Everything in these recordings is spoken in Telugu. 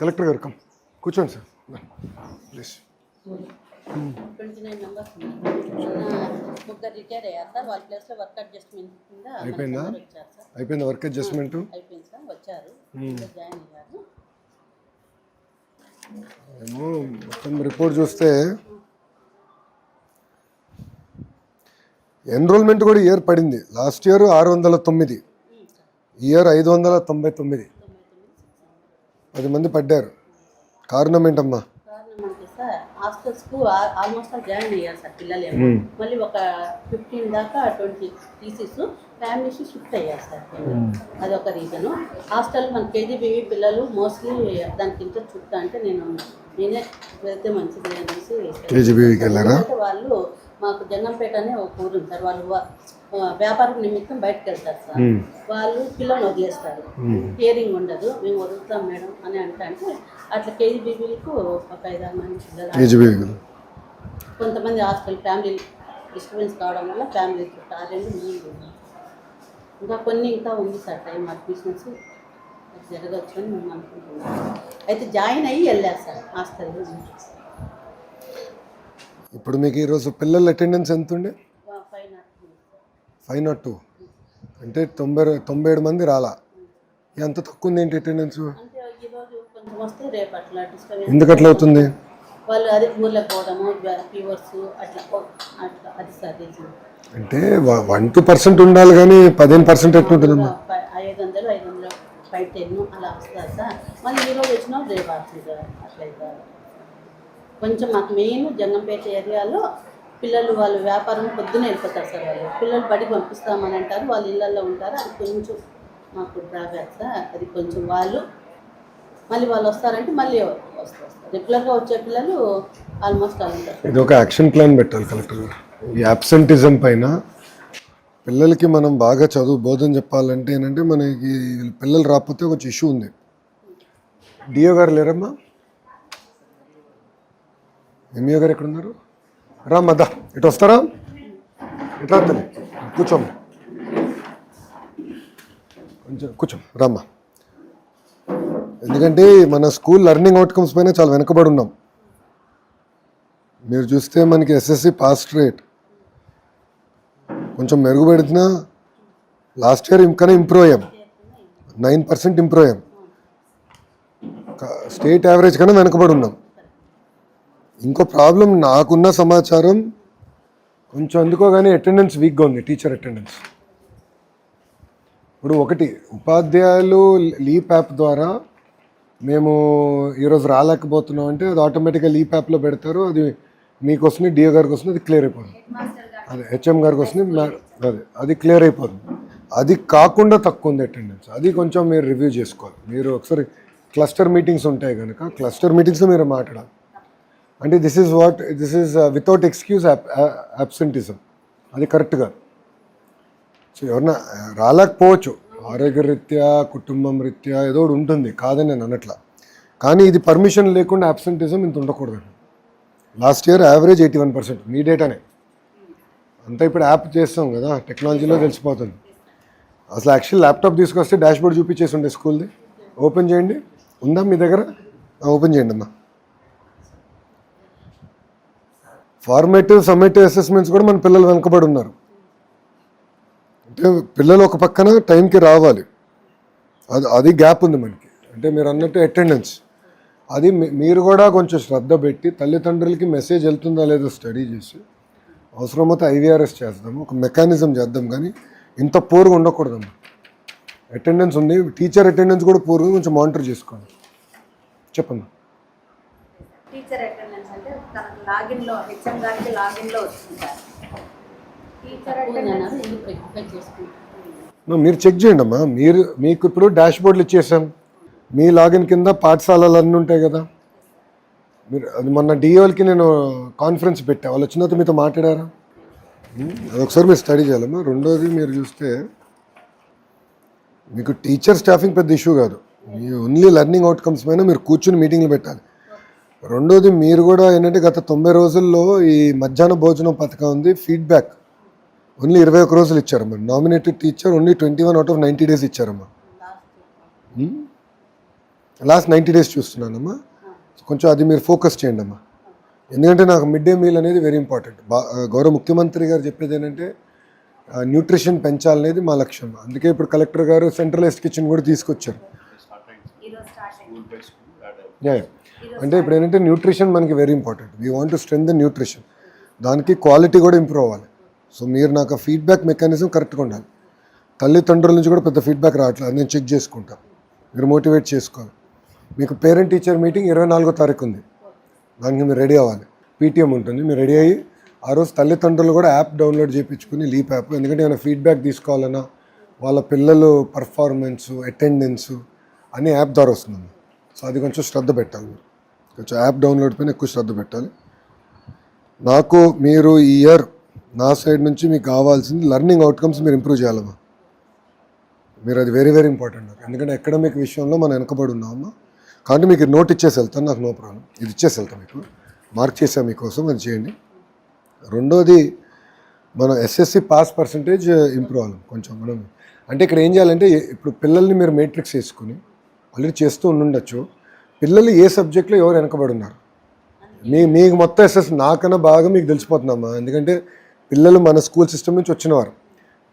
కలెక్టర్ గారు కమ్ కూర్చోండి సార్ ప్లీజ్. 29 మెంబర్స్ ఉన్నారు. ముగ్గురు రిటైర్ అయ్యారు సార్. వాళ్ళ ప్లేస్లో వర్క్ అడ్జస్ట్మెంట్ కింద అయిపోయిందా? వచ్చారు సార్. అయిపోయింది వర్క్ అడ్జస్ట్మెంట్? అయిపోయింది సార్, వచ్చారు, జాయిన్ అయ్యారు. మేము మొత్తం రిపోర్ట్ చూస్తే ఎన్రోల్మెంట్ కూడా ఇయర్ పడింది. లాస్ట్ ఇయర్ 609, ఇయర్ 599, 10 మంది పడ్డారు. కారణం ఏంటమ్మా? కారణం అంటే సార్ హాస్టల్స్కు ఆల్మోస్ట్ జాయిన్ అయ్యారు సార్ పిల్లలు. మళ్ళీ ఒక 15 దాకా 20 టీసీస్ ఫ్యామిలీస్ షిఫ్ట్ అయ్యారు సార్. అదొక రీజను. హాస్టల్ మన కేజీబీవీ పిల్లలు మోస్ట్లీ దానికి ఇంట్రెస్ట్ చూపుతా అంటే నేనే వెళ్తే మంచిది అనేసి కేజీబీవీకి వెళ్ళారా? వాళ్ళు మాకు జంగంపేట అనే ఒక ఊరు ఉంది సార్. వాళ్ళు వ్యాపారం నిమిత్తం బయటకు వెళ్తారు సార్. వాళ్ళు పిల్లల్ని వదిలేస్తారు, కేరింగ్ ఉండదు. మేము వదులుతాం మేడం అని అంటే అట్లా కేజీబీబీలకు ఒక 5-6 మంది పిల్లలు. కొంతమంది హాస్టల్ ఫ్యామిలీ డిస్టర్బెన్స్ కావడం వల్ల ఫ్యామిలీ ఇంకా కొన్ని ఇంకా ఉంది సార్. టైం అడ్మిషన్స్ జరగచ్చు అని మేము అనుకుంటున్నాం. అయితే జాయిన్ అయ్యి వెళ్ళారు సార్ హాస్టల్. ఇప్పుడు మీకు ఈరోజు పిల్లల అటెండెన్స్ ఎంత ఉండే? 502. అంటే 97 మంది రాలా. ఎంత తక్కువ ఉంది ఏంటి అటెండెన్స్? ఎందుకు అట్లా అవుతుంది? వాళ్ళు అదే ఊర్లోకి పోవడము, ఫీవర్స్ అట్లా అది సార్. అంటే 1-2% ఉండాలి కానీ 15% ఎట్లుంటుందమ్మా? 500 510 అలా వస్తారు సార్. మళ్ళీ ఈరోజు వచ్చినా రేపు వస్తుంది సార్. అట్లయితే కొంచెం మాకు మెయిన్ జంగంపేట ఏరియాలో పిల్లలు వాళ్ళు వ్యాపారం పొద్దునే వెళ్ళిపోతారు సార్. వాళ్ళు పిల్లలు బడికి పంపిస్తామని అంటారు, వాళ్ళు ఇళ్ళల్లో ఉంటారు. అది కొంచెం మాకు డ్రాబ్యాక్ సార్. అది కొంచెం వాళ్ళు మళ్ళీ వాళ్ళు వస్తారంటే మళ్ళీ వస్తారు. రెగ్యులర్గా వచ్చే పిల్లలు ఆల్మోస్ట్ అలా ఉంటారు. ఇది ఒక యాక్షన్ ప్లాన్ పెట్టాలి కలెక్టర్ గారు. ఈ యాబ్సెంటిజం పైన పిల్లలకి మనం బాగా బోధన చెప్పాలంటే ఏంటంటే మనకి పిల్లలు రాకపోతే కొంచెం ఇష్యూ ఉంది. డిఓ గారు లేరమ్మా? ఎంఈఓ గారు ఎక్కడ ఉన్నారు? రామ్మా, ఇటు వస్తారా? ఇట్లా కూర్చోమ్మ, కొంచెం కూర్చోం రామ్మా. ఎందుకంటే మన స్కూల్ లెర్నింగ్ అవుట్కమ్స్ పైన చాలా వెనుకబడి ఉన్నాం. మీరు చూస్తే మనకి ఎస్ఎస్సి పాస్ రేట్ కొంచెం మెరుగుపడుతున్నా లాస్ట్ ఇయర్ ఇంకనే ఇంప్రూవ్ అయ్యాం. 9% ఇంప్రూవ్ అయ్యాం. స్టేట్ యావరేజ్ కన్నా వెనుకబడి ఉన్నాం. ఇంకో ప్రాబ్లం నాకున్న సమాచారం కొంచెం ఎందుకో కానీ అటెండెన్స్ వీక్గా ఉంది, టీచర్ అటెండెన్స్. ఇప్పుడు ఒకటి ఉపాధ్యాయులు లీప్ యాప్ ద్వారా మేము ఈరోజు రాలేకపోతున్నాం అంటే అది ఆటోమేటిక్గా లీప్ యాప్లో పెడతారు. అది మీకు వస్తుంది, డిఓ గారికి వస్తుంది, అది క్లియర్ అయిపోతుంది. అదే హెచ్ఎం గారికి వస్తుంది, అది క్లియర్ అయిపోతుంది. అది కాకుండా తక్కువ ఉంది అటెండెన్స్. అది కొంచెం మీరు రివ్యూ చేసుకోవాలి. మీరు ఒకసారి క్లస్టర్ మీటింగ్స్ ఉంటాయి కనుక క్లస్టర్ మీటింగ్స్లో మీరు మాట్లాడాలి. అంటే this is without excuse absenteeism. అది కరెక్ట్గా. సో ఎవరన్నా రాలేకపోవచ్చు, ఆరోగ్యరీత్యా కుటుంబం రీత్యా ఏదో ఒకటి ఉంటుంది, కాదని నేను అనట్లా. కానీ ఇది పర్మిషన్ లేకుండా అబ్సెంటిజం ఇంత ఉండకూడదు. Last year average 81%. మీ డేటానే అంతా. ఇప్పుడు యాప్ చేస్తాం కదా, టెక్నాలజీలో తెలిసిపోతుంది. అసలు యాక్చువల్ ల్యాప్టాప్ తీసుకొస్తే డాష్బోర్డ్ చూపించేసి ఉండే స్కూల్ది. ఓపెన్ చేయండి, ఉందా మీ దగ్గర? ఓపెన్ చేయండి అమ్మా. ఫార్మేటివ్ సమ్మేటివ్ అసెస్మెంట్స్ కూడా మన పిల్లలు వెనకబడి ఉన్నారు. అంటే పిల్లలు ఒక పక్కన టైంకి రావాలి, అది గ్యాప్ ఉంది మనకి. అంటే మీరు అన్నట్టు అటెండెన్స్, అది మీరు కూడా కొంచెం శ్రద్ధ పెట్టి తల్లిదండ్రులకి మెసేజ్ వెళ్తుందా లేదో స్టడీ చేసి అవసరమైతే ఐవీఆర్ఎస్ చేద్దాము, ఒక మెకానిజం చేద్దాం. కానీ ఇంత పూర్గా ఉండకూడదమ్మా. అటెండెన్స్ ఉంది, టీచర్ అటెండెన్స్ కూడా పూర్గా కొంచెం మానిటర్ చేసుకోండి. చెప్పమ్మా. టీచర్ అటెండెన్స్ అంటే తనకు లాగిన్లో హెచ్ఎం గారికి లాగిన్లో వస్తుంది. టీచర్ అటెండెన్స్ మీరు చెక్ చేయండి అమ్మా. మీకు ఇప్పుడు డాష్బోర్డ్లు ఇచ్చేసాం. మీ లాగిన్ కింద పాఠశాలలు అన్నీ ఉంటాయి కదా. మీరు అది మొన్న డిఓలకి నేను కాన్ఫరెన్స్ పెట్టా, వాళ్ళు వచ్చిన తర్వాత మీతో మాట్లాడారా? అదొకసారి మీరు స్టడీ చేయాలమ్మా. రెండోది మీరు చూస్తే మీకు టీచర్ స్టాఫింగ్ పెద్ద ఇష్యూ కాదు, మీ ఓన్లీ లెర్నింగ్ అవుట్కమ్స్ పైన మీరు కూర్చుని మీటింగ్లు పెట్టాలి. రెండోది మీరు కూడా ఏంటంటే గత 90 రోజుల్లో ఈ మధ్యాహ్న భోజనం పథకం ఉంది, ఫీడ్బ్యాక్ ఓన్లీ 21 రోజులు ఇచ్చారమ్మా. Nominated teacher only 21 out of 90 days ఇచ్చారమ్మా. లాస్ట్ 90 days చూస్తున్నానమ్మా. కొంచెం అది మీరు ఫోకస్ చేయండి అమ్మా. ఎందుకంటే నాకు మిడ్ డే మీల్ అనేది వెరీ ఇంపార్టెంట్. గౌరవ ముఖ్యమంత్రి గారు చెప్పేది ఏంటంటే న్యూట్రిషన్ పెంచాలనేది మా లక్ష్యం. అందుకే ఇప్పుడు కలెక్టర్ గారు సెంట్రలైజ్డ్ కిచెన్ కూడా తీసుకొచ్చారు. ఈరోజు స్టార్ట్ అయింది. Yeah. అంటే ఇప్పుడు ఏంటంటే న్యూట్రిషన్ మనకి very important. We want to strengthen nutrition. దానికి క్వాలిటీ కూడా ఇంప్రూవ్ అవ్వాలి. సో మీరు నాకు ఫీడ్బ్యాక్ మెకానిజం కరెక్ట్గా ఉండాలి. తల్లిదండ్రుల నుంచి కూడా పెద్ద ఫీడ్బ్యాక్ రావట్లేదు, అది నేను చెక్ చేసుకుంటాను. మీరు మోటివేట్ చేసుకోవాలి. మీకు పేరెంట్ టీచర్ మీటింగ్ 24వ తారీఖు ఉంది, దానికి మీరు రెడీ అవ్వాలి. పీటీఎం ఉంటుంది, మీరు రెడీ అయ్యి ఆ రోజు తల్లిదండ్రులు కూడా యాప్ డౌన్లోడ్ చేయించుకుని లీప్ యాప్, ఎందుకంటే ఏమైనా ఫీడ్బ్యాక్ తీసుకోవాలన్నా వాళ్ళ పిల్లలు పర్ఫార్మెన్సు అటెండెన్సు అన్నీ యాప్ ద్వారా వస్తుంది. సో అది కొంచెం శ్రద్ధ పెట్టాలి. మీరు కొంచెం యాప్ డౌన్లోడ్ పైన ఎక్కువ శ్రద్ధ పెట్టాలి. నాకు మీరు ఈ ఇయర్ నా సైడ్ నుంచి మీకు కావాల్సింది లెర్నింగ్ అవుట్కమ్స్ మీరు ఇంప్రూవ్ చేయాలమ్మా. మీరు అది వెరీ వెరీ ఇంపార్టెంట్ నాకు, ఎందుకంటే అకాడమిక్ విషయంలో మనం వెనకబడి ఉన్నామమ్మా. కాబట్టి మీకు నోట్ ఇచ్చేసి వెళ్తాను, నాకు నో ప్రాబ్లం. ఇది ఇచ్చేసి వెళ్తాను, మీకు మార్క్ చేసాను మీకోసం, అది చేయండి. రెండోది మనం ఎస్ఎస్సి పాస్ పర్సంటేజ్ ఇంప్రూవ్ అవ్వాలి కొంచెం. మనం అంటే ఇక్కడ ఏం చేయాలంటే ఇప్పుడు పిల్లల్ని మీరు మేట్రిక్స్ వేసుకుని ఆల్రెడీ చేస్తూ ఉండొచ్చు. పిల్లలు ఏ సబ్జెక్ట్లో ఎవరు వెనకబడి ఉన్నారు మీకు మొత్తం ఎస్ఎస్సి నాకన్నా బాగా మీకు తెలిసిపోతుందమ్మా. ఎందుకంటే పిల్లలు మన స్కూల్ సిస్టమ్ నుంచి వచ్చినవారు,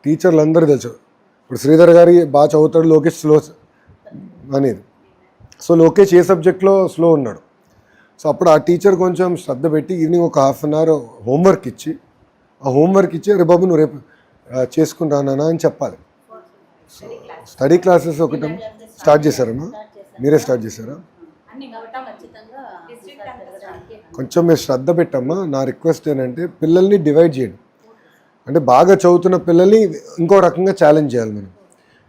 టీచర్లు అందరూ తెలుసు. ఇప్పుడు శ్రీధర్ గారి బాగా చదువుతాడు, లోకేష్ స్లో అనేది. సో లోకేష్ ఏ సబ్జెక్ట్లో స్లో ఉన్నాడు. సో అప్పుడు ఆ టీచర్ కొంచెం శ్రద్ధ పెట్టి ఈవినింగ్ ఒక హాఫ్ అన్ అవర్ హోంవర్క్ ఇచ్చి, ఆ హోంవర్క్ ఇచ్చి రే బాబు నువ్వు రేపు చేసుకుని రానా అని చెప్పాలి. సో స్టడీ క్లాసెస్ ఒకటి స్టార్ట్ చేశారమ్మా, మీరే స్టార్ట్ చేశారా? కొంచెం మీరు శ్రద్ధ పెట్టమ్మా. నా రిక్వెస్ట్ ఏంటంటే పిల్లల్ని డివైడ్ చేయండి. అంటే బాగా చదువుతున్న పిల్లల్ని ఇంకో రకంగా ఛాలెంజ్ చేయాలి మనం.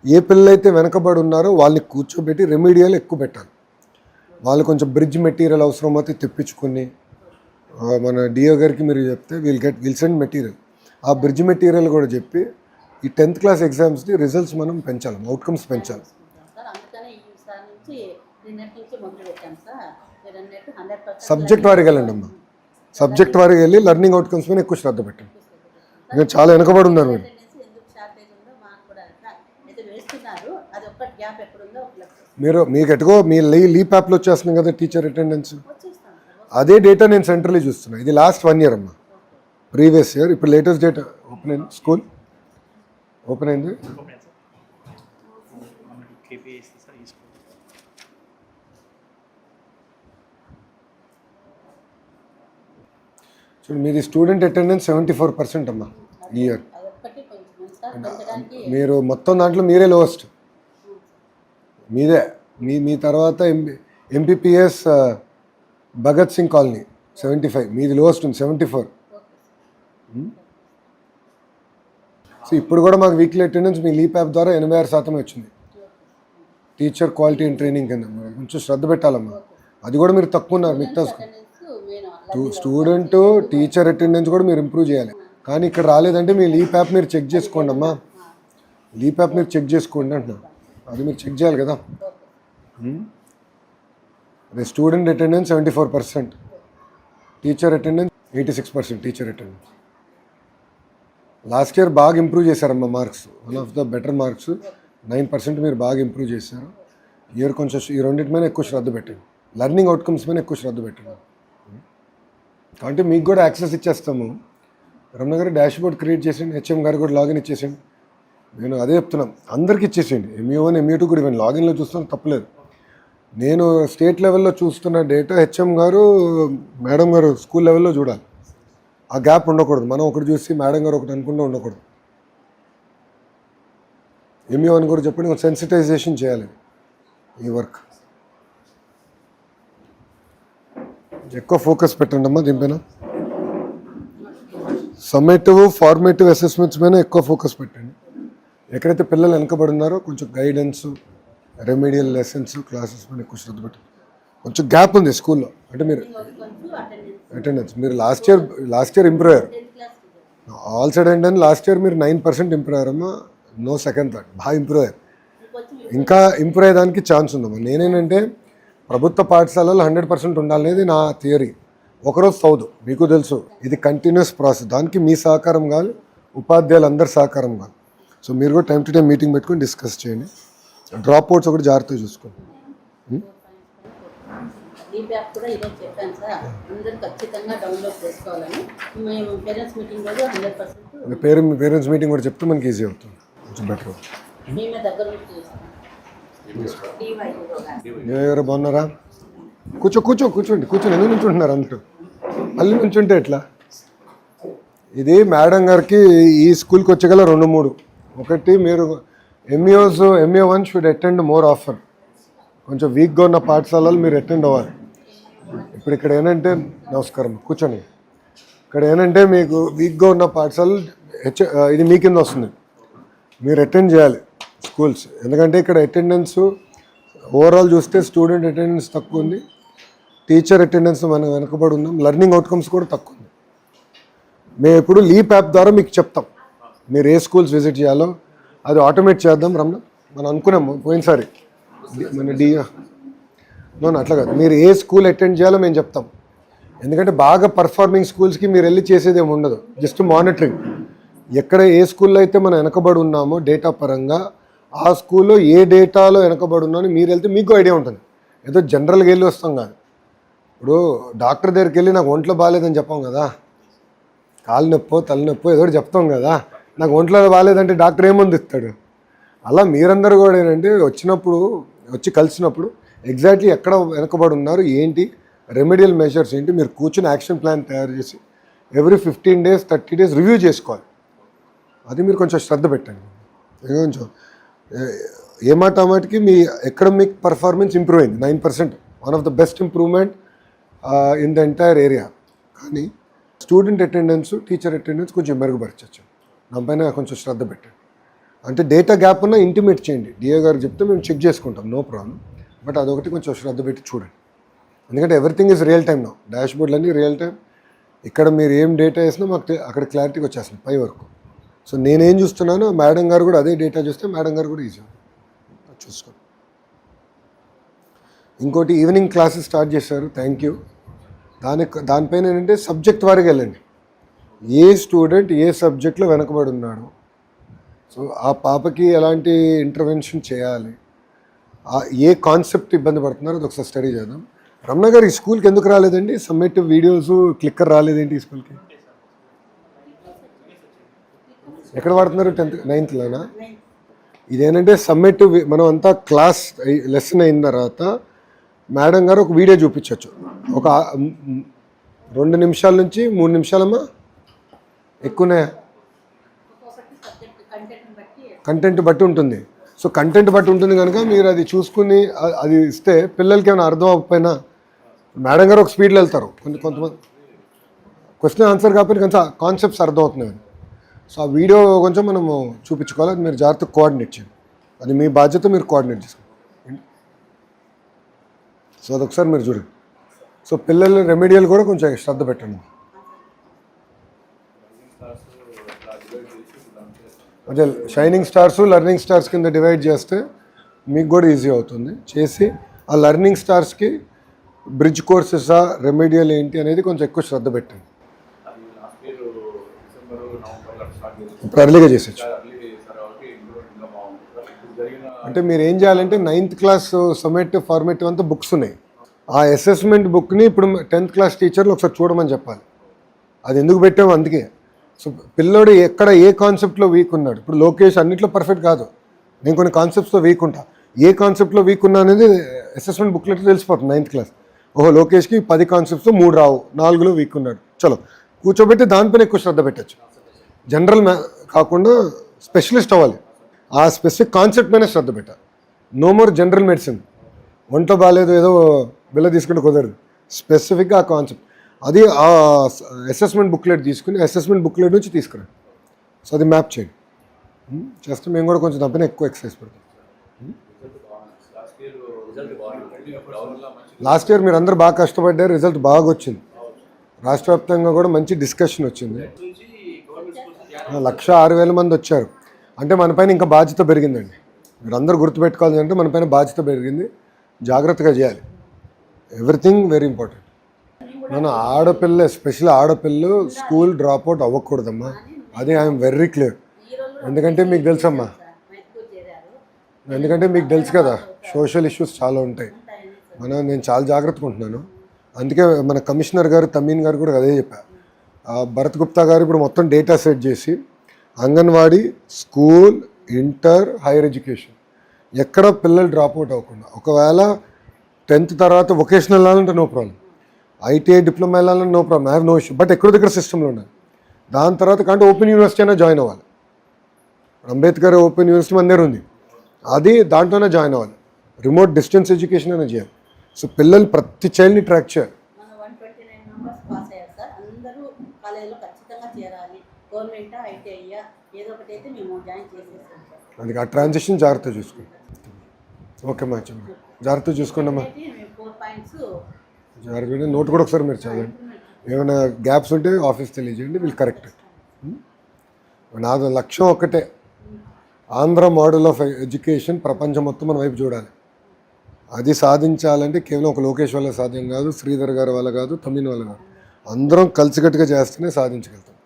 ఏ పిల్లలైతే వెనకబడి ఉన్నారో వాళ్ళని కూర్చోబెట్టి రెమెడియల్ ఎక్కువ పెట్టాలి. వాళ్ళు కొంచెం బ్రిడ్జ్ మెటీరియల్ అవసరం అయితే తెప్పించుకొని మన డిఓ గారికి మీరు చెప్తే విల్ సెండ్ మెటీరియల్. ఆ బ్రిడ్జ్ మెటీరియల్ కూడా చెప్పి ఈ 10th క్లాస్ ఎగ్జామ్స్ది రిజల్ట్స్ మనం పెంచాలి, అవుట్కమ్స్ పెంచాలి. సబ్జెక్ట్ వారికి వెళ్ళండి అమ్మా, సబ్జెక్ట్ వారికి వెళ్ళి లెర్నింగ్ అవుట్కమ్స్ మీద ఎక్కువ శ్రద్ధ పెట్టండి. ఇంకా చాలా వెనకబడి ఉన్నారు మీరు. మీకు ఎటుకో మీ లీప్ యాప్లో వచ్చేస్తుంది కదా టీచర్ అటెండెన్స్, అదే డేటా నేను సెంట్రల్లీ చూస్తున్నా. ఇది లాస్ట్ 1 year అమ్మా, ప్రీవియస్ ఇయర్. ఇప్పుడు లేటెస్ట్ డేటా ఓపెన్ అయింది, స్కూల్ ఓపెన్ అయింది. చూడండి, మీది స్టూడెంట్ అటెండెన్స్ 74% అమ్మా ఈ ఇయర్. మీరు మొత్తం దాంట్లో మీరే లోవెస్ట్, మీదే. మీ తర్వాత ఎంపీపీఎస్ భగత్ సింగ్ కాలనీ 75, మీది లోవెస్ట్ ఉంది 74. సో ఇప్పుడు కూడా మాకు వీక్లీ అటెండెన్స్ మీ లీప్ యాప్ ద్వారా 86% వచ్చింది. టీచర్ క్వాలిటీ అండ్ ట్రైనింగ్ కింద కొంచెం శ్రద్ధ పెట్టాలమ్మా. అది కూడా మీరు తక్కువ ఉన్నారు మిగతా స్టూడెంట్ టీచర్ అటెండెన్స్ కూడా మీరు ఇంప్రూవ్ చేయాలి. కానీ ఇక్కడ రాలేదంటే మీ లీప్ యాప్ మీరు చెక్ చేసుకోండి అమ్మా. లీప్ యాప్ మీరు చెక్ చేసుకోండి అంటున్నాను, అది మీరు చెక్ చేయాలి కదా. అదే student attendance 74%, teacher attendance 86%. Teacher attendance last year బాగా ఇంప్రూవ్ చేశారమ్మా marks, one of the better marks 9% మీరు బాగా ఇంప్రూవ్ చేశారు. ఇయర్ కొంచెం ఈ రెండింటి మీద ఎక్కువ శ్రద్ధ పెట్టండి, లెర్నింగ్ అవుట్కమ్స్ మీద ఎక్కువ శ్రద్ధ పెట్టండి. కాబట్టి మీకు కూడా యాక్సెస్ ఇచ్చేస్తాము. రమణ గారు డాష్ బోర్డ్ క్రియేట్ చేసేయండి, హెచ్ఎం గారు కూడా లాగిన్ ఇచ్చేసేయండి. నేను అదే చెప్తున్నాను, అందరికీ ఇచ్చేసేయండి. ME1 ME2 కూడా ఇవ్వండి, లాగిన్లో చూస్తాను తప్పలేదు. నేను స్టేట్ లెవెల్లో చూస్తున్న డేటా హెచ్ఎం గారు మేడం గారు స్కూల్ లెవెల్లో చూడాలి. ఆ గ్యాప్ ఉండకూడదు. మనం ఒకటి చూసి మేడం గారు ఒకటి అనుకుంటూ ఉండకూడదు. ME1 కూడా చెప్పండి, సెన్సిటైజేషన్ చేయాలి ఈ వర్క్. ఎక్కువ ఫోకస్ పెట్టండి అమ్మా దీనిపైన. సమ్మేటివ్ ఫార్మేటివ్ అసెస్మెంట్స్ పైన ఎక్కువ ఫోకస్ పెట్టండి. ఎక్కడైతే పిల్లలు వెనకబడి ఉన్నారో కొంచెం గైడెన్స్, రెమెడియల్ లెసన్స్, క్లాసెస్ పైన ఎక్కువ శ్రద్ధ పెట్టండి. కొంచెం గ్యాప్ ఉంది స్కూల్లో, అంటే మీరు అటెండెన్స్ మీరు లాస్ట్ ఇయర్ ఇంప్రూవ్ అయ్యారు. All side and last year మీరు 9% ఇంప్రూవ్ అయ్యారమ్మా. నో సెకండ్ థాట్, బాగా ఇంప్రూవ్ అయ్యారు. ఇంకా ఇంప్రూవ్ అయ్యేదానికి ఛాన్స్ ఉందమ్మా. నేనేంటంటే ప్రభుత్వ పాఠశాలలో 100% ఉండాలనేది నా థియరీ. ఒకరోజు చదువు మీకు తెలుసు, ఇది కంటిన్యూస్ ప్రాసెస్. దానికి మీ సహకారం కావాలి, ఉపాధ్యాయులు అందరు సహకారం కాదు. సో మీరు కూడా టైం టు టైం మీటింగ్ పెట్టుకొని డిస్కస్ చేయండి. డ్రాప్ అవుట్స్ ఒకటి జాగ్రత్తగా చూసుకోండి. లీప్ యాప్ కూడా ఈరోజు చెప్పాను సార్, అందరూ ఖచ్చితంగా డౌన్లోడ్ చేసుకోవాలని. మేము పేరెంట్స్ మీటింగ్ రోజు 100% పేరెంట్స్ మీటింగ్ కూడా చెప్తే మనకి ఈజీ అవుతుంది, కొంచెం బెటర్. మేమే దగ్గర నుంచి చేస్తాం. ఎవరు బాగున్నారా? కూర్చోండి ఎందుకు నుంచుంటున్నారు అందరూ? మళ్ళీ నుంచుంటే ఎట్లా? ఇది మేడం గారికి ఈ స్కూల్కి వచ్చేగల 2-3. ఒకటి, మీరు MA1 should attend more offer. కొంచెం వీక్గా ఉన్న పాఠశాలలు మీరు అటెండ్ అవ్వాలి. ఇప్పుడు ఇక్కడ ఏంటంటే, నమస్కారం, కూర్చోండి. ఇక్కడ ఏంటంటే మీకు వీక్గా ఉన్న పాఠశాలలు ఇది మీ కింద వస్తుంది, మీరు అటెండ్ చేయాలి స్కూల్స్. ఎందుకంటే ఇక్కడ అటెండెన్స్ ఓవరాల్ చూస్తే స్టూడెంట్ అటెండెన్స్ తక్కువ ఉంది, టీచర్ అటెండెన్స్ మనం వెనకబడి ఉన్నాం, లెర్నింగ్ అవుట్కమ్స్ కూడా తక్కువ ఉంది. మేము ఇప్పుడు లీప్ యాప్ ద్వారా మీకు చెప్తాం మీరు ఏ స్కూల్స్ విజిట్ చేయాలో. అది ఆటోమేట్ చేద్దాం రమణ, మనం అనుకున్నాము పోయినసారి మన అట్లా కాదు, మీరు ఏ స్కూల్ అటెండ్ చేయాలో మేము చెప్తాం. ఎందుకంటే బాగా పర్ఫార్మింగ్ స్కూల్స్కి మీరు వెళ్ళి చేసేది ఏమి ఉండదు, జస్ట్ మానిటరింగ్. ఎక్కడ ఏ స్కూల్లో అయితే మనం వెనకబడి ఉన్నామో డేటా పరంగా, ఆ స్కూల్లో ఏ డేటాలో వెనకబడి ఉన్నామో మీరు వెళ్తే మీకు ఐడియా ఉంటుంది. ఏదో జనరల్గా వెళ్ళి వస్తాం కాదు. ఇప్పుడు డాక్టర్ దగ్గరికి వెళ్ళి నాకు ఒంట్లో బాగాలేదని చెప్పాం కదా, కాలు నొప్పో తలనొప్పో ఏదో చెప్తాం కదా, నాకు ఒంట్లో బాగాలేదంటే డాక్టర్ ఏముంది ఇస్తాడు. అలా మీరందరూ కూడా ఏంటంటే వచ్చి కలిసినప్పుడు ఎగ్జాక్ట్లీ ఎక్కడ వెనకబడి ఉన్నారు, ఏంటి రెమెడియల్ మెజర్స్ ఏంటి, మీరు కూర్చుని యాక్షన్ ప్లాన్ తయారు చేసి ఎవ్రీ 15 days 30 days రివ్యూ చేసుకోవాలి. అది మీరు కొంచెం శ్రద్ధ పెట్టండి. కొంచెం ఏమాటమాటికి మీ అకాడమిక్ పర్ఫార్మెన్స్ ఇంప్రూవ్ అయింది 9%, one of the best improvement in the entire area. కానీ స్టూడెంట్ అటెండెన్స్, టీచర్ అటెండెన్స్ కొంచెం మెరుగుపరచచ్చు. దానిపైన కొంచెం శ్రద్ధ పెట్టండి. అంటే డేటా గ్యాప్ ఉన్నా ఇంటిమేట్ చేయండి, డిఏ గారు చెప్తే మేము చెక్ చేసుకుంటాం, నో ప్రాబ్లం. బట్ అదొకటి కొంచెం శ్రద్ధ పెట్టి చూడండి. ఎందుకంటే everything is real time no, dash బోర్డ్లన్నీ రియల్ టైం. ఇక్కడ మీరు ఏం డేటా వేసినా మాకు అక్కడ క్లారిటీగా వచ్చేస్తుంది పై వరకు. సో నేనేం చూస్తున్నానో మేడం గారు కూడా అదే డేటా చూస్తే మేడం గారు కూడా ఈజీ చూసుకోండి. ఇంకోటి, ఈవినింగ్ క్లాసెస్ స్టార్ట్ చేశారు, థ్యాంక్ యూ. దానిపైన ఏంటంటే సబ్జెక్ట్ వారికి వెళ్ళండి, ఏ స్టూడెంట్ ఏ సబ్జెక్ట్లో వెనకబడి ఉన్నాడు, సో ఆ పాపకి ఎలాంటి ఇంటర్వెన్షన్ చేయాలి, ఏ కాన్సెప్ట్ ఇబ్బంది పడుతున్నారో అది ఒకసారి స్టడీ చేద్దాం. రమణ గారు ఈ స్కూల్కి ఎందుకు రాలేదండి? సమ్మేటివ్ వీడియోస్ క్లిక్కర్ రాలేదేంటి ఈ స్కూల్కి? ఎక్కడ వాడుతున్నారు? 10th 9thలోనా? ఇదేంటంటే సమ్మేటివ్, మనం అంతా క్లాస్ లెసన్ అయిన తర్వాత మేడం గారు ఒక వీడియో చూపించవచ్చు, ఒక 2 నిమిషాల నుంచి 3 నిమిషాలమ్మా, ఎక్కువనే కంటెంట్ బట్టి ఉంటుంది. సో కంటెంట్ బట్టి ఉంటుంది కనుక మీరు అది చూసుకుని అది ఇస్తే పిల్లలకి ఏమైనా అర్థం అవ్వకపోయినా, మేడం గారు ఒక స్పీడ్లో వెళ్తారు, కొంతమంది క్వశ్చన్ ఆన్సర్ కాకపోతే కొంచెం కాన్సెప్ట్స్ అర్థం అవుతున్నాయి. సో ఆ వీడియో కొంచెం మనము చూపించుకోవాలి, అది మీరు జాగ్రత్తగా కోఆర్డినేట్ చేయండి, అది మీ బాధ్యత, మీరు కోఆర్డినేట్ చేసుకోండి. సో అదొకసారి మీరు చూడండి. సో పిల్లల రెమెడియల్ కూడా కొంచెం శ్రద్ధ పెట్టండి. అదే షైనింగ్ స్టార్స్, లెర్నింగ్ స్టార్స్ కింద డివైడ్ చేస్తే మీకు కూడా ఈజీ అవుతుంది. చేసి ఆ లెర్నింగ్ స్టార్స్కి బ్రిడ్జ్ కోర్సెసా, రెమెడియల్ ఏంటి అనేది కొంచెం ఎక్కువ శ్రద్ధ పెట్టండి. ఇప్పుడు అర్లీగా చేసేచ్చు. అంటే మీరు ఏం చేయాలంటే 9th క్లాస్ సమ్మేటివ్ ఫార్మేటివ్ అంతా బుక్స్ ఉన్నాయి, ఆ అసెస్మెంట్ బుక్ని ఇప్పుడు 10th క్లాస్ టీచర్లు ఒకసారి చూడమని చెప్పాలి. అది ఎందుకు పెట్టాము అందుకే. సో పిల్లోడు ఎక్కడ ఏ కాన్సెప్ట్లో వీక్ ఉన్నాడు, ఇప్పుడు లోకేష్ అన్నింటిలో పర్ఫెక్ట్ కాదు, నేను కొన్ని కాన్సెప్ట్స్లో వీక్ ఉంటా, ఏ కాన్సెప్ట్లో వీక్ ఉన్నా అనేది అసెస్మెంట్ బుక్లో తెలిసిపోతుంది 9th క్లాస్. ఓహో లోకేష్కి 10 కాన్సెప్ట్స్లో 3 రావు, 4లో వీక్ ఉన్నాడు, చలో కూర్చోబెట్టి దానిపైన ఎక్కువ శ్రద్ధ పెట్టచ్చు. జనరల్ కాకుండా స్పెషలిస్ట్ అవ్వాలి, ఆ స్పెసిఫిక్ కాన్సెప్ట్ పైన శ్రద్ధ పెట్టాలి. నో మోర్ జనరల్ మెడిసిన్, ఒంట్లో బాగాలేదు ఏదో బిల్ల తీసుకుంటే కుదరదు, స్పెసిఫిక్గా ఆ కాన్సెప్ట్. అది ఆ అసెస్మెంట్ బుక్లెట్ తీసుకుని అసెస్మెంట్ బుక్లెట్ నుంచి తీసుకురండి. సో అది మ్యాప్ చేయండి, చేస్తే మేము కూడా కొంచెం దానిపైన ఎక్కువ ఎక్సర్సైజ్ పెడతాం. లాస్ట్ ఇయర్ మీరు అందరూ బాగా కష్టపడ్డారు, రిజల్ట్ బాగా వచ్చింది, రాష్ట్ర వ్యాప్తంగా కూడా మంచి డిస్కషన్ వచ్చింది. 106,000 మంది వచ్చారు. అంటే మన పైన ఇంకా బాధ్యత పెరిగిందండి. మీరు అందరూ గుర్తుపెట్టుకోవాలి అంటే మన పైన బాధ్యత పెరిగింది, జాగ్రత్తగా చేయాలి. Everything very important. మన ఆడపిల్ల, ఎస్పెషల్లీ ఆడపిల్లలు స్కూల్ డ్రాప్ అవుట్ అవ్వకూడదమ్మా. అది ఐఎమ్ వెరీ క్లియర్. ఈ రోజు కూడా ఎందుకంటే మీకు తెలుసమ్మా, మెట్కు చేరారు. ఎందుకంటే మీకు తెలుసు కదా సోషల్ ఇష్యూస్ చాలా ఉంటాయి. ఉంటాయని నేను చాలా జాగ్రత్తగా ఉంటున్నాను. అందుకే మన కమిషనర్ గారు తమీన్ గారు కూడా అదే చెప్పారు. భరత్ గుప్తా గారు ఇప్పుడు మొత్తం డేటా సెట్ చేసి anganwadi, school, inter, higher education ఎక్కడ పిల్లలు డ్రాప్ అవుట్ అవ్వకుండా, ఒకవేళ 10th తర్వాత వొకేషనల్ వెళ్ళాలంటే నో ప్రాబ్లం, ఐటీఐ డిప్లొమా వెళ్ళాలంటే no problem, I have no issue. But ఎక్కడో దగ్గర సిస్టంలో ఉండాలి. దాని తర్వాత కంటే ఓపెన్ యూనివర్సిటీ అయినా జాయిన్ అవ్వాలి. అంబేద్కర్ ఓపెన్ యూనివర్సిటీ మన దగ్గర ఉంది, అది దాంట్లోనే జాయిన్ అవ్వాలి. రిమోట్ డిస్టెన్స్ ఎడ్యుకేషన్ అయినా చేయాలి. సో పిల్లలు ప్రతి చైల్డ్ని ట్రాక్ చేయాలి. మన 129 మెంబర్స్ పాస్ అయ్యారు సార్. అందరూ కాలేజీలో ఖచ్చితంగా చేరాలి. గవర్నమెంట్ ఐటీఐ ఏదో ఒకటి అయితే మేము జాయిన్ చేసేసాం సార్. అది ఆ ట్రాన్సిషన్ జాగ్రత్తగా చూసుకోండి. ఓకే మా చెమ్మ, జాగ్రత్తగా చూసుకోండి అమ్మా. అయితే మేము 4 పాయింట్స్ జాగ్రత్తగా నోట్ కూడా ఒకసారి మీరు చదవండి. ఏమైనా గ్యాప్స్ ఉంటే ఆఫీస్ తెలియజేయండి, వీళ్ళు కరెక్ట్. నాది లక్ష్యం ఒక్కటే, ఆంధ్ర మోడల్ ఆఫ్ ఎడ్యుకేషన్ ప్రపంచం మొత్తం మన వైపు చూడాలి. అది సాధించాలంటే కేవలం ఒక లోకేష్ వల్ల సాధ్యం కాదు, శ్రీధర్ గారి వల్ల కాదు, తమిళ వల్ల కాదు. అందరం కలిసికట్టుగా చేస్తేనే సాధించగలుగుతాం.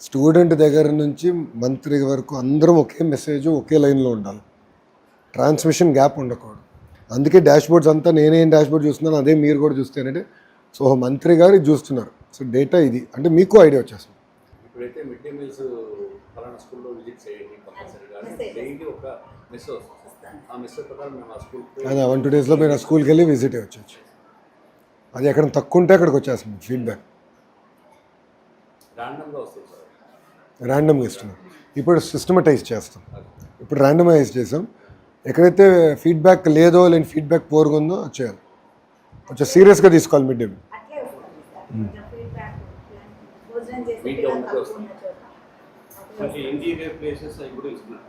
స్టూడెంట్ దగ్గర నుంచి మంత్రి వరకు అందరం ఒకే మెసేజ్, ఒకే లైన్లో ఉండాలి. ట్రాన్స్మిషన్ గ్యాప్ ఉండకూడదు. అందుకే డాష్ బోర్డ్స్ అంతా నేనేం డాష్ బోర్డ్ చూస్తున్నాను అదే మీరు కూడా చూస్తేనంటే, సో మంత్రి గారు ఇది చూస్తున్నారు. సో డేటా ఇది అంటే మీకు ఐడియా వచ్చేస్తుంది. ఇప్పుడైతే మిడ్ డే మీల్స్ ఫలానా స్కూల్లో విజిట్ చేయండి కంపల్సరీగా, డైలీ ఒక మెస్ వస్తుంది. ఆ మెస్ ప్రకారం మేము ఆ స్కూల్కి అదే 1-2 డేస్లో మీరు ఆ స్కూల్కి వెళ్ళి విజిట్ వచ్చేచ్చు. అది ఎక్కడ తక్కువ ఉంటే అక్కడికి వచ్చేస్తుంది ఫీడ్బ్యాక్. ర్యాండమ్గా వస్తుంది సార్. ర్యాండమ్గా ఇస్తున్నాం. ఇప్పుడు సిస్టమటైజ్ చేస్తాం. ఇప్పుడు ర్యాండమైజ్ చేసాం. ఎక్కడైతే ఫీడ్బ్యాక్ లేదో లేని ఫీడ్బ్యాక్ పోరుగా ఉందో అది చేయాలి. కొంచెం సీరియస్గా తీసుకోవాలి మిడ్ డే మీల్. అట్లే వస్తుంది సార్. ఫీడ్బ్యాక్ భోజనం చేసి మీట్లో ఉన్నది పిల్లలు వస్తుంది. తక్కువ ఉన్న చోట. కొంచెం ఇంటీరియర్ ప్లేసెస్ అవి కూడా ఇస్తున్నారు.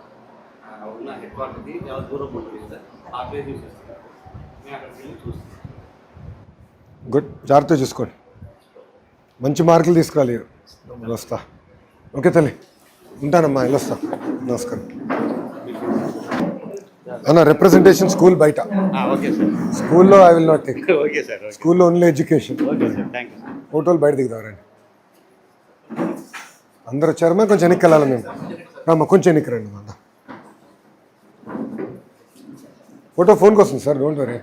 ఉన్న హెడ్ క్వార్టర్కి చాలా దూరం ఉంటుంది సార్, ఆ ప్లేస్ చూసేస్తున్నారు. మేము అక్కడికి వెళ్ళి చూస్తున్నాం. గుడ్, జాగ్రత్తగా చూసుకోండి. మంచి మార్కులు తీసుకురాలి. వస్తా. ఓకే తల్లి, ఉంటానమ్మా, వెళ్ళొస్తా. నమస్కారం అన్న. రిప్రజెంటేషన్ స్కూల్ బయట, ఓకే సార్. స్కూల్లో I will not take. Okay sir. స్కూల్లో only education. Okay sir, thank you sir. ఫోటోలు బయట దిగుతారండి. అందరు వచ్చారమ్మా, కొంచెం వెనక్కి వెళ్ళాలి మేము. రామ్మా, కొంచెం వెనక్కి రండి. ఫోటో ఫోన్కి వస్తుంది సార్, డోంట్ వరీ.